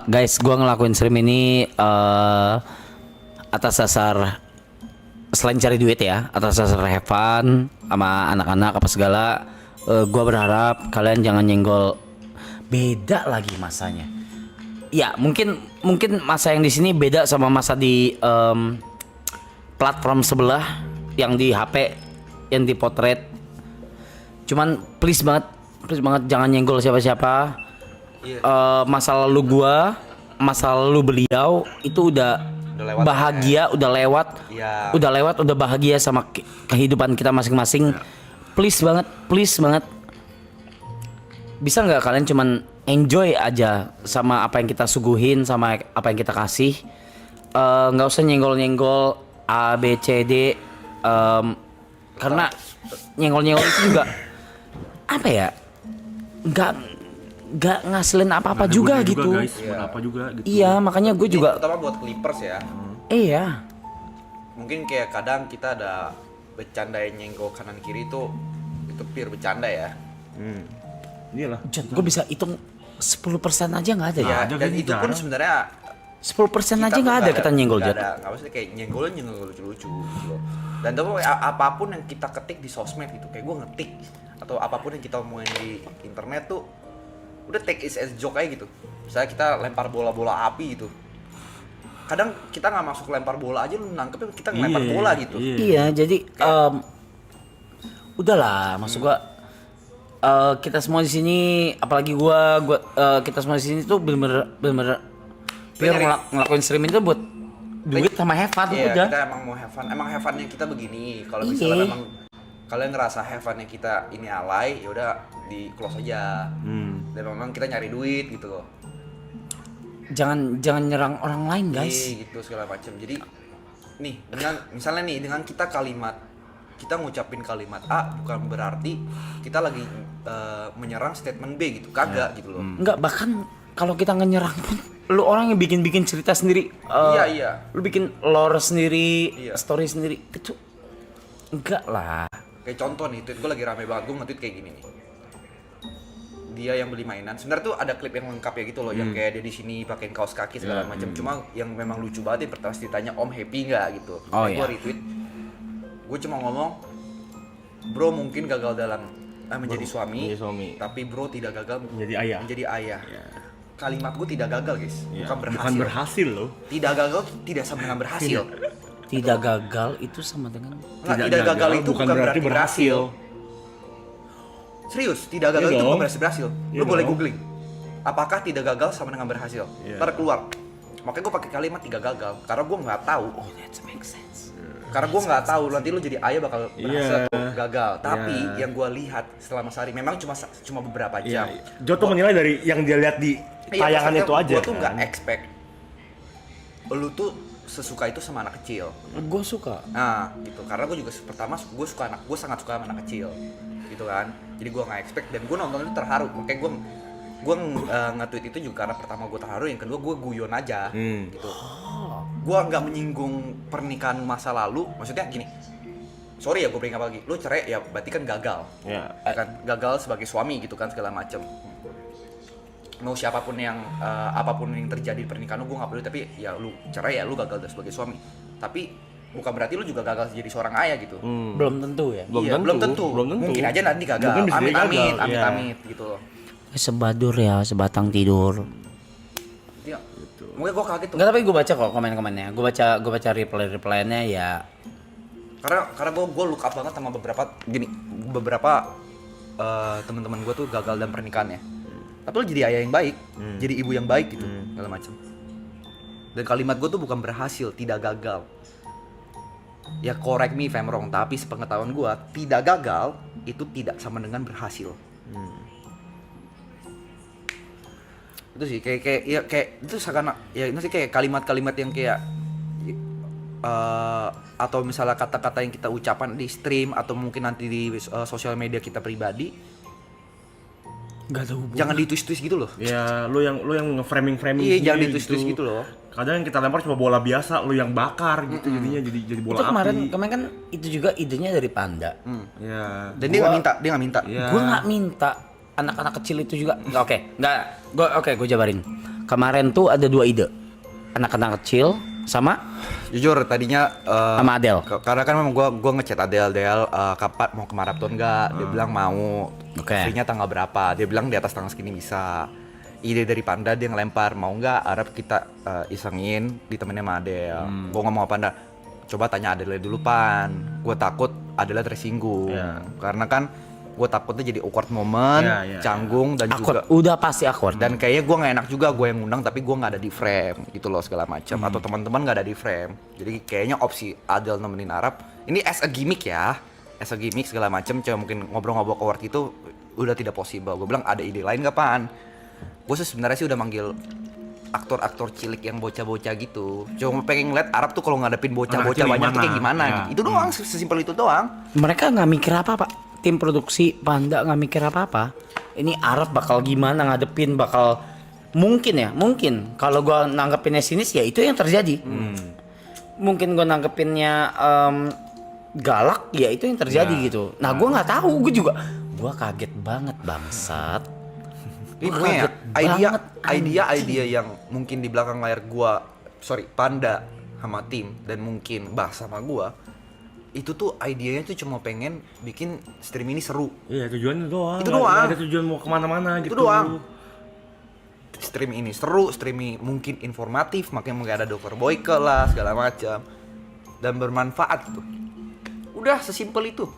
Guys, gua ngelakuin stream ini atas dasar selain cari duit ya, atas dasar have fun sama anak-anak apa segala. Gua berharap kalian jangan nyenggol. Beda lagi masanya. Ya, mungkin masa yang di sini beda sama masa di platform sebelah yang di HP, yang di potret. Cuman please banget jangan nyenggol siapa-siapa. Masa lalu gua, masa lalu beliau itu udah lewat bahagia, udah lewat, udah bahagia sama kehidupan kita masing-masing. Please banget, bisa nggak kalian cuman enjoy aja sama apa yang kita suguhin, sama apa yang kita kasih. Nggak usah nyenggol A B C D, karena nyenggol itu juga apa ya, nggak ngasilin apa-apa juga gitu. Guys, apa juga gitu. Iya, makanya gue juga. Terutama buat Clippers ya. Iya. Mungkin kayak kadang kita ada bercandain nyenggol kanan kiri itu pure bercanda ya. Iyalah. Gue bisa hitung 10% aja nggak ada ya. Dan itu pun sebenarnya 10% aja nggak ada kita nyenggol Jat. Nggak maksudnya kayak nyenggol lucu-lucu gitu loh. Dan tapi apapun yang kita ketik di sosmed gitu, kayak gue ngetik atau apapun yang kita omongin di internet tuh udah take it as joke aja gitu. Misalnya kita lempar bola api gitu, kadang kita nggak masuk lempar bola aja lu nangkepnya kita ngelempar bola gitu. Iya, jadi udahlah, maksud gua kita semua di sini, apalagi gua kita semua di sini tuh bener-bener ngelakuin streaming itu buat duit sama have fun. Iya, udah. kita emang mau have fun. Emang have funnya kita begini. Kalau misalnya memang kalian ngerasa have funnya kita ini alay, ya udah di close aja. Dan memang kita nyari duit gitu loh. Jangan nyerang orang lain, guys. Gitu segala macam. Jadi nih dengan kita ngucapin kalimat A bukan berarti kita lagi menyerang statement B gitu. Kagak gitu loh. Enggak, bahkan kalau kita ngenyerang pun lu orang yang bikin cerita sendiri. Iya. Lu bikin lore sendiri, story sendiri. Itu enggak lah. Kayak contoh nih, tweet gue lagi rame banget, gue nge-tweet kayak gini nih. Dia yang beli mainan, sebenarnya tuh ada klip yang lengkap ya gitu loh, yang kayak dia di sini pakein kaos kaki segala macam. Cuma yang memang lucu banget ya, pertama ditanya Om happy nggak gitu. Gue retweet, gue cuma ngomong, bro mungkin gagal dalam menjadi suami, tapi bro tidak gagal menjadi ayah. Kalimat gue tidak gagal guys, bukan berhasil loh. Tidak gagal tidak sama dengan berhasil. Tidak gagal itu sama dengan tidak gagal itu bukan berarti berhasil. Serius, tidak gagal itu bukan berarti berhasil. Lu boleh googling. Apakah tidak gagal sama dengan berhasil? Ntar keluar. Makanya gue pakai kalimat tidak gagal karena gue nggak tahu. Oh, that makes sense. Karena gue nggak tahu nanti lu jadi ayah bakal berhasil atau gagal. Tapi yang gue lihat setelah Mas Ari memang cuma beberapa jam. Joto menilai dari yang dia lihat di tayangan itu aja. Gue tuh nggak expect lu tuh sesuka itu sama anak kecil. Gue suka. Nah, gitu. Karena gue juga pertama gue sangat suka sama anak kecil, gitu kan. Jadi gue nggak expect dan gue nonton itu terharu. Makanya gue nge-tweet itu juga karena pertama gue terharu, yang kedua gue guyon aja, gitu. Gue nggak menyinggung pernikahan masa lalu. Maksudnya gini, sorry ya gue beri apa lagi. Lu cerai ya berarti kan gagal, kan gagal sebagai suami gitu kan segala macem. Mau siapapun yang apapun yang terjadi di pernikahan lu, gue nggak peduli, tapi ya lu cerai ya lu gagal sebagai suami, tapi bukan berarti lu juga gagal jadi seorang ayah gitu. Belum tentu ya. Belum tentu. Mungkin aja nanti gagal. Amit gitu loh. Sebadur ya, sebatang tidur. Iya. Mungkin gue kaget tuh. Enggak, tapi gue baca kok komen-komennya. Gue baca reply-reply-nya ya. Karena gue look up banget sama beberapa teman-teman gue tuh gagal dalam pernikahannya. Tapi lo jadi ayah yang baik, jadi ibu yang baik gitu, segala macam. Dan kalimat gue tuh bukan berhasil, tidak gagal. Ya correct me if I'm wrong, tapi sepengetahuan gue, tidak gagal itu tidak sama dengan berhasil. Itu sih kayak itu seakan ya itu sih kayak kalimat-kalimat yang kayak atau misalnya kata-kata yang kita ucapan di stream atau mungkin nanti di sosial media kita pribadi. Gak ada hubungan. Jangan ditwist-twist gitu loh. Ya, lu yang nge-framing Iya, jangan ditwist-twist gitu loh. Kadang yang kita lempar cuma bola biasa, lu yang bakar gitu, jadinya jadi bola itu api. Kemarin kan itu juga idenya dari Panda. Ya. Dan dia nggak minta. Ya. Gue nggak minta. Anak-anak kecil itu juga nggak. Gue jabarin. kemarin tuh ada 2 ide. Anak-anak kecil sama Jujur tadinya sama Adele. karena kan memang gua ngechat Adele kapan mau ke maraton nggak? Dia bilang mau. Oke. Free-nya tanggal berapa? Dia bilang di atas tanggal segini bisa. Ide dari Panda dia ngelempar, mau nggak Arab kita isengin ditemenin sama Adele. Gua ngomong sama Panda, coba tanya Adele dulu Pan. Gua takut Adele tersinggung. Karena kan gue takutnya jadi awkward moment, canggung dan Awkward, juga udah pasti awkward. dan kayaknya gue nggak enak juga gue yang ngundang tapi gue nggak ada di frame gitu loh segala macam atau teman-teman nggak ada di frame. Jadi kayaknya opsi Adele nemenin Arab ini as a gimmick ya, as a gimmick segala macam, cuma mungkin ngobrol-ngobrol awkward itu udah tidak possible. Gue bilang ada ide lain nggak Pan? Gue sih sebenarnya sih udah manggil aktor-aktor cilik yang bocah-bocah gitu. Cuma pengen ngeliat Arab tuh kalau ngadepin bocah-bocah banyak tuh kayak gimana gitu. Itu doang, sesimpel itu doang. Mereka nggak mikir apa-apa. Tim produksi Panda nggak mikir apa-apa. Ini Arab bakal gimana ngadepin, bakal mungkin kalau gua nanggepinnya sinis ya itu yang terjadi. Mungkin gua nanggepinnya galak ya itu yang terjadi gitu. Nah gua nggak tahu, gua kaget banget bangsat. Ini pokoknya idea yang mungkin di belakang layar Panda sama tim dan mungkin bahas sama gua itu tuh idenya tuh cuma pengen bikin stream ini seru. Iya, tujuannya doang. Itu Nggak doang. ada tujuan mau kemana-mana gitu. Itu doang. Stream ini seru, stream ini mungkin informatif, makanya mungkin ada Dr. Boyke lah segala macam dan bermanfaat gitu. Udah sesimpel itu.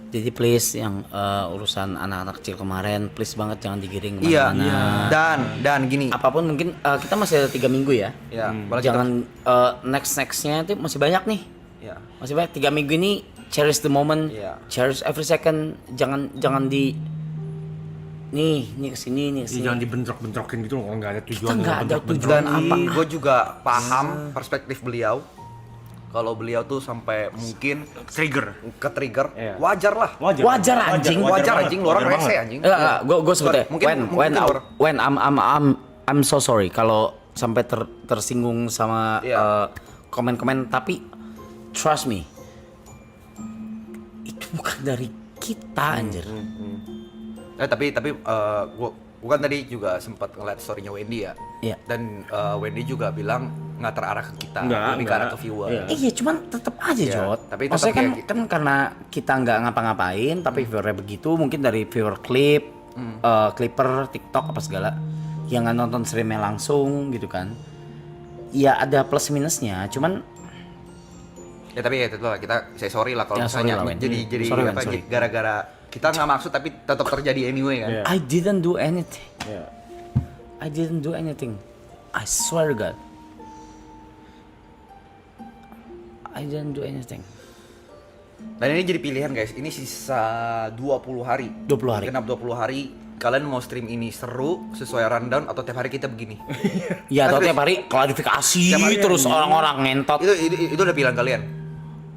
Jadi please yang urusan anak-anak kecil kemarin, please banget jangan digiring Iya. kemana-mana. Dan gini. Apapun mungkin kita masih ada 3 minggu ya. Ya, Jangan nextnya itu masih banyak nih. Ya. Masih banyak 3 minggu ini, cherish the moment, Iya. cherish every second. Jangan di nih kesini. Jangan dibentrok-bentrokin gitu loh kalau nggak ada tujuan. Kita nggak ada Dan tujuan apa. gue juga paham perspektif beliau. Kalau beliau tuh sampai mungkin Trigger. ke trigger, Iya. wajar lah. Wajar anjing. Wajar anjing, lu orang Wajar rese banget. anjing. Gue sebutnya Mungkin when I'm so sorry kalau sampai tersinggung sama Iya. komen-komen, tapi trust me itu bukan dari kita anjir. Tapi gua kan tadi juga sempat ngeliat story-nya Wendy ya. Iya. Dan Wendy juga bilang nggak terarah ke kita, Nggak, lebih ke arah nggak. ke viewer. Iya. Iya, cuman tetap aja Iya, Jot. tapi tetap Maksudnya kayak kan karena kita nggak ngapa-ngapain, tapi viewernya begitu, mungkin dari viewer klip, clipper, TikTok apa segala, yang nggak nonton streamnya langsung gitu kan. Ya ada plus minusnya, cuman Ya tapi ya itu lah, kita say sorry lah kalau Ya, sorry misalnya lah, Wen. jadi Sorry, Wen, apa sorry. gara-gara kita nggak maksud tapi tetap terjadi anyway kan. Iya. I didn't do anything. Iya. I didn't do anything. I swear to God. I didn't do anything. Dan ini jadi pilihan guys, ini sisa 20 hari. 20 hari. Genap 20 hari. Kalian mau stream ini seru sesuai rundown atau tiap hari kita begini? Ya atau tiap hari klarifikasi Tiap hari terus orang-orang ngentot. itu udah pilihan kalian.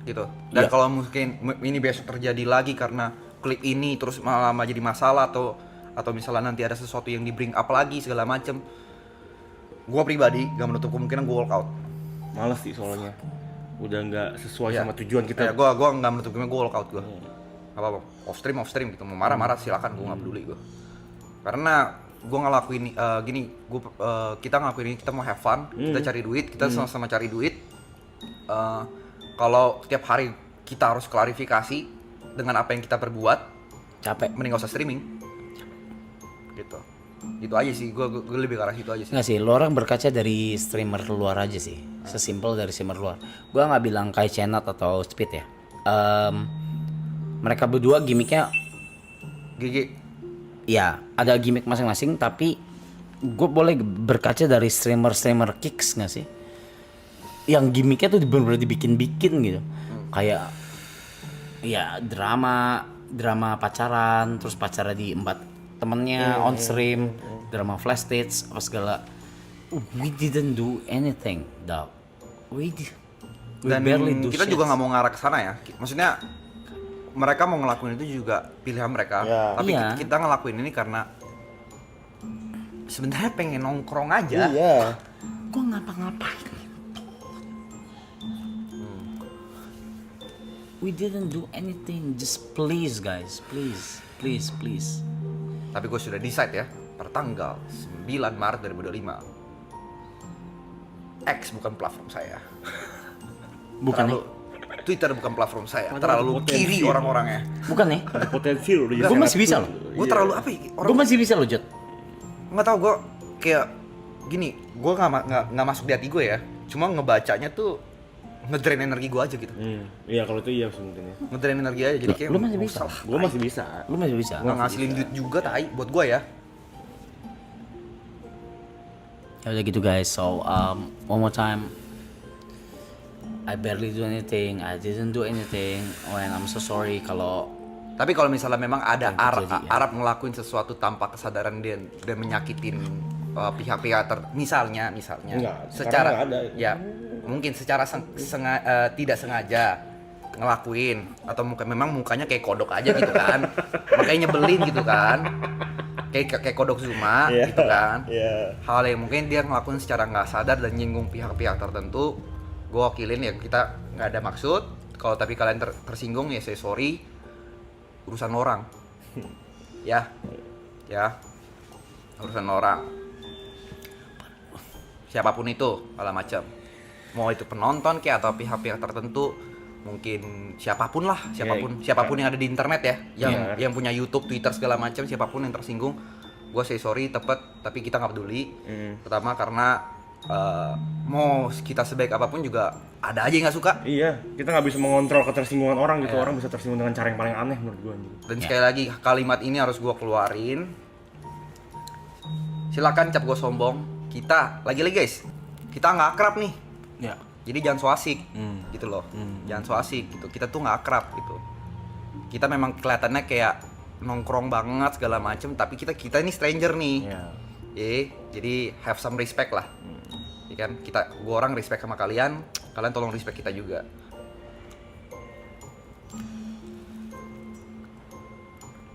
Gitu. Dan Iya. kalau mungkin ini besok terjadi lagi karena klip ini terus malah jadi masalah atau misalnya nanti ada sesuatu yang di bring up lagi segala macem, gua pribadi gak menutup kemungkinan gua walk out. Males sih soalnya. Udah nggak sesuai Ya. sama tujuan kita. Ya, gua nggak menutup kemungkinan gua walk out gua. Apa off stream gitu, mau marah silakan, gua nggak peduli gua. Karena gua ngelakuin kita ngelakuin ini, kita mau have fun, kita cari duit, kita sama-sama cari duit. Kalau setiap hari kita harus klarifikasi dengan apa yang kita perbuat, Capek. mending gak usah streaming. Gitu. Itu aja sih, gue lebih ke arah situ aja sih. Nggak sih, lo orang berkaca dari streamer luar aja sih. Sesimpel dari streamer luar. Gua nggak bilang kayak Cenat atau Speed ya. Mereka berdua gimmicknya GG. ya ada gimmick masing-masing, tapi gue boleh berkaca dari streamer kicks nggak sih? Yang gimmicknya tuh bener-bener dibikin-bikin gitu. Kayak ya drama pacaran, terus pacaran di empat temennya on stream, drama flash stage apa segala. We didn't do anything, dog. We Dan barely do kita shit. juga nggak mau ngarah ke sana ya. Maksudnya mereka mau ngelakuin itu juga pilihan mereka. Ya. Tapi Iya. kita ngelakuin ini karena sebenarnya pengen nongkrong aja. Iya. Gue ngapa-ngapain. We didn't do anything. Just please guys, please. Tapi gue sudah decide ya. tanggal 9 Maret 2025. X bukan platform saya. Bukan nih. Twitter bukan platform saya. Padahal Terlalu potensi. kiri orang-orangnya. Bukan nih. Ada potensi lo. Gue masih bisa loh. Gue terlalu apa ya? Gue masih bisa loh, Jod. Nggak tahu, gue kayak gini, gue nggak masuk di hati gue ya, cuma ngebacanya tuh ngedrain energi gue aja gitu, Iya kalau itu iya mungkin ya. ngedrain energi aja, jadi kayak Lu masih nggak bisa. usah lah. Gue masih bisa. Lu masih bisa. Nggak ngasilin duit juga tai buat gue ya. Ya udah gitu guys. So one more time. I barely do anything. I didn't do anything. And I'm so sorry kalau Tapi kalau misalnya memang ada Yang Arab, terjadi, ya. Arab ngelakuin sesuatu tanpa kesadaran dia dan menyakitin pihak-pihak misalnya Enggak, sekarang secara nggak ada. ya mungkin secara tidak sengaja ngelakuin atau memang mukanya kayak kodok aja gitu kan, makanya nyebelin gitu kan, kayak kodok Zuma Iya. gitu kan. Iya. Hal yang mungkin dia ngelakuin secara nggak sadar dan nyinggung pihak-pihak tertentu, gue wakilin ya, kita nggak ada maksud. Kalau tapi kalian tersinggung ya saya sorry, urusan orang. Ya urusan orang, siapapun itu, segala macam, mau itu penonton kayak atau pihak-pihak tertentu, mungkin siapapun yang ada di internet ya, yang punya YouTube, Twitter segala macam, siapapun yang tersinggung, gue say sorry tapi kita nggak peduli. Pertama karena mau kita sebaik apapun juga ada aja yang nggak suka. Iya, kita nggak bisa mengontrol ketersinggungan orang gitu. Orang bisa tersinggung dengan cara yang paling aneh menurut gue. Dan sekali lagi kalimat ini harus gue keluarin. Silakan cap gue sombong. Kita lagi-lagi guys, kita nggak akrab nih. ya. Jadi jangan so asik gitu loh. Jangan so asik gitu. Kita tuh nggak akrab gitu. Kita memang kelihatannya kayak nongkrong banget segala macem, tapi kita ini stranger nih. Jadi have some respect lah. Ya kan? Gua orang respect sama kalian tolong respect kita juga.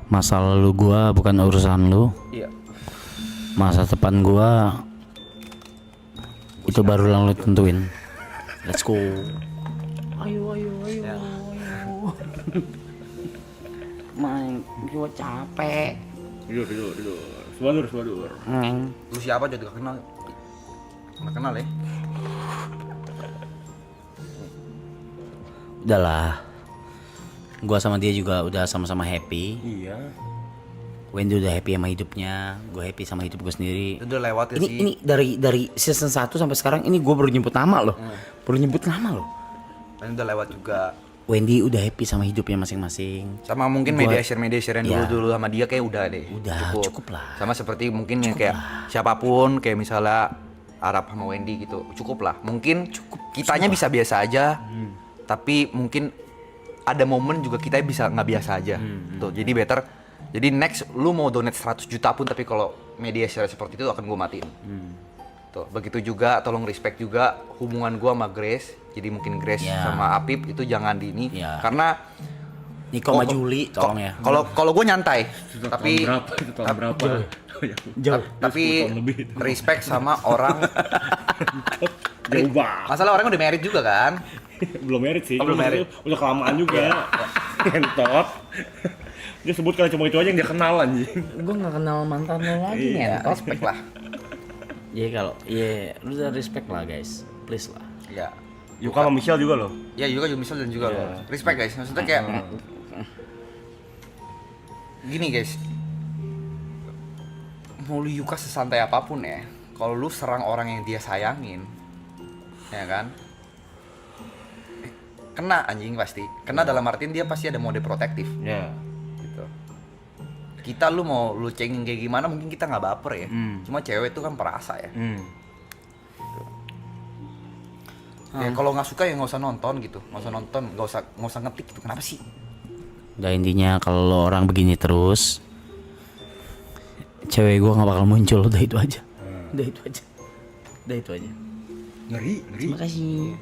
Masa lalu gua bukan urusan lu. Iya. Masa depan gua itu baru yang lu tentuin. Let's go. Ayo. Ya. Main, gua capek. Tidur. Sebadur. Lu siapa jadi gak kenal? Gak kenal ya? Udahlah. Gua sama dia juga udah sama-sama happy. Iya. Wendy udah happy sama hidupnya, gue happy sama hidup gue sendiri. Itu udah lewat ya sih. Ini dari season 1 sampai sekarang ini gue baru nyebut nama loh. Baru nyebut nama loh. Dan udah lewat juga. Wendy udah happy sama hidupnya masing-masing. Sama mungkin Gua- media share yang Ya. dulu sama dia kayak udah deh. Udah, cukup lah. Sama seperti mungkin yang kayak siapapun kayak misalnya Arab sama Wendy gitu. Cukup lah. Mungkin kitanya bisa biasa aja. Tapi mungkin ada momen juga kita bisa nggak biasa aja. Tuh, jadi better. Jadi next lu mau donate 100 juta pun tapi kalau media share seperti itu akan gue matiin. Tuh, begitu juga tolong respect juga hubungan gua sama Grace. Jadi mungkin Grace Ya. sama Apip itu jangan di ini Ya. karena Niko sama Juli tolong ya. kalau gue nyantai, tapi Itu tahun berapa? Jauh. tapi 10 tahun lebih itu. respect sama orang. Jauh banget. Masalah orangnya udah married juga kan? Belum merit sih. Oh, belum Cuma married. Udah kelamaan juga. Entot. Dia sebut kan cuma itu aja yang dia kenal anjing. Gue gak kenal mantan lo lagi Ya, ngentot. respect lah. Iya kalau, lu udah respect lah guys. Please lah. Ya. Yuka sama Michelle juga loh. Ya juga misal dan juga Iya. lo. Respect guys. Maksudnya kayak gini guys. Mau lu Yuka sesantai apapun ya, kalau lu serang orang yang dia sayangin, ya kan? Kena anjing pasti. Kena dalam artian dia pasti ada mode protektif. Iya. Gitu. Kita lu mau lu cengin kayak gimana mungkin kita nggak baper ya. Cuma cewek itu kan perasa ya. Ya kalau nggak suka ya nggak usah nonton gitu, nggak usah nonton, nggak usah ngetik gitu. Kenapa sih? Udah intinya kalau lo orang begini terus, cewek gue nggak bakal muncul. Udah itu aja. Udah itu aja. Ngeri. Terima kasih.